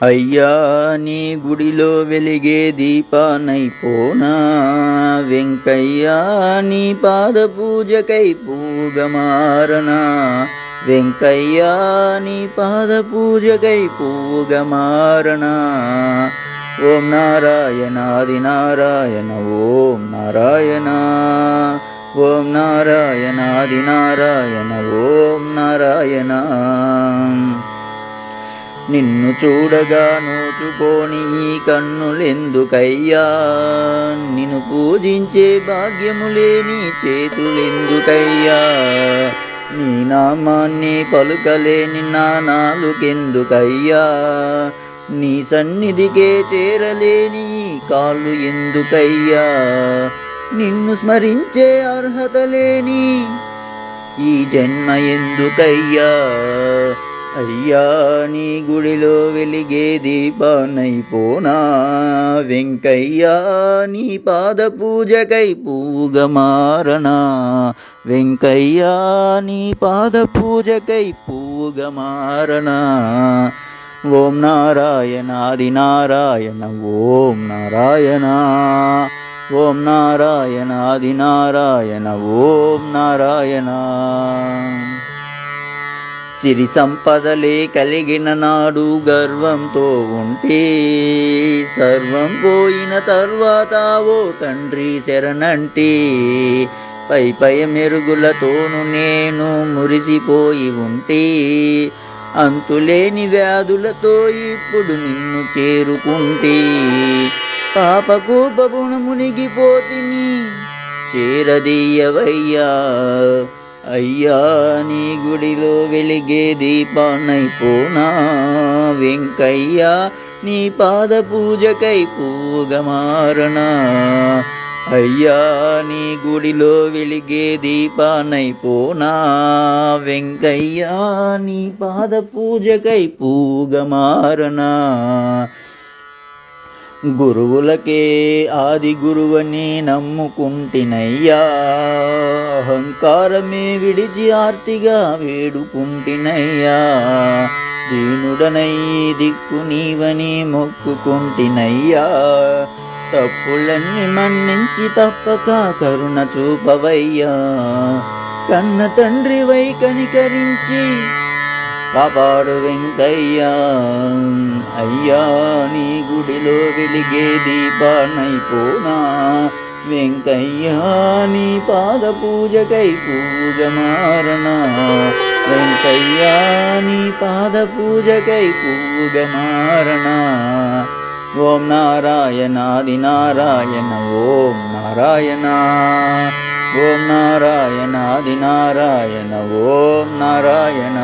అయ్యా నీ గుడిలో వెలిగే దీపానైపోనా, వెంకయ్యా నీ పాద పూజకై పూగమారనా, వెంకయ్యా నీ పాద పూజకై పూగమారనా. ఓం నారాయణాది నారాయణ ఓం నారాయణ, ఓం నారాయణాది నారాయణ ఓం నారాయణ. నిన్ను చూడగా నోచుకోని ఈ కన్నులెందుకయ్యా, నిన్ను పూజించే భాగ్యము లేని చేతులెందుకయ్యా, నీ నామాన్ని పలుకలేని నా నాలుకెందుకయ్యా, నీ సన్నిధికే చేరలేని కాళ్ళు ఎందుకయ్యా, నిన్ను స్మరించే అర్హత లేని ఈ జన్మ ఎందుకయ్యా. అయ్యా నీ గుడిలో వెలిగే దీపానైపోనా, వెంకయ్యా నీ పాద పూజకై పూగమారనా, వెంకయ్యా నీ పాద పూజకై పూగమారనా. ఓం నారాయణాది నారాయణ ఓం నారాయణ, ఓం నారాయణాది నారాయణ ఓం నారాయణ. సిరి సంపదలే కలిగిన నాడు గర్వంతో ఉంటే, సర్వం పోయిన తర్వాత ఓ తండ్రి శరణంటే, పై పై మెరుగులతోను నేను మురిసిపోయి ఉంటే, అంతులేని వ్యాధులతో ఇప్పుడు నిన్ను చేరుకుంటే, పాపకోపమున మునిగిపోతిని చేరదీయవయ్యా. అయ్యా నీ గుడిలో వెలిగే దీపానైపోనా, వెంకయ్యా నీ పాద పూజకై పూగమారనా, అయ్యా నీ గుడిలో వెలిగే దీపానైపోనా, వెంకయ్యా నీ పాద పూజకై పూగమారనా. గురువులకే ఆది గురువని నమ్ముకుంటినయ్యా, అహంకారమే విడిచి ఆర్తిగా వేడుకుంటినయ్యా, దీనుడనై దిక్కు నీవని మొక్కుకుంటినయ్యా, తప్పులన్నీ మన్నించి తప్పక కరుణ చూపవయ్యా, కన్న తండ్రివై కనికరించి కాపాడు వెంకయ్యా. అయ్యా నీ గుడిలో వెలిగే దీపానైపోనా, వెంకయ్యా నీ పాద పూజకై పూగమారనా, వెంకయ్యా నీ పాద పూజకై పూగమారనా. ఓం నారాయణాది నారాయణ ఓం నారాయణ, ఓం నారాయణాది నారాయణ ఓం నారాయణ.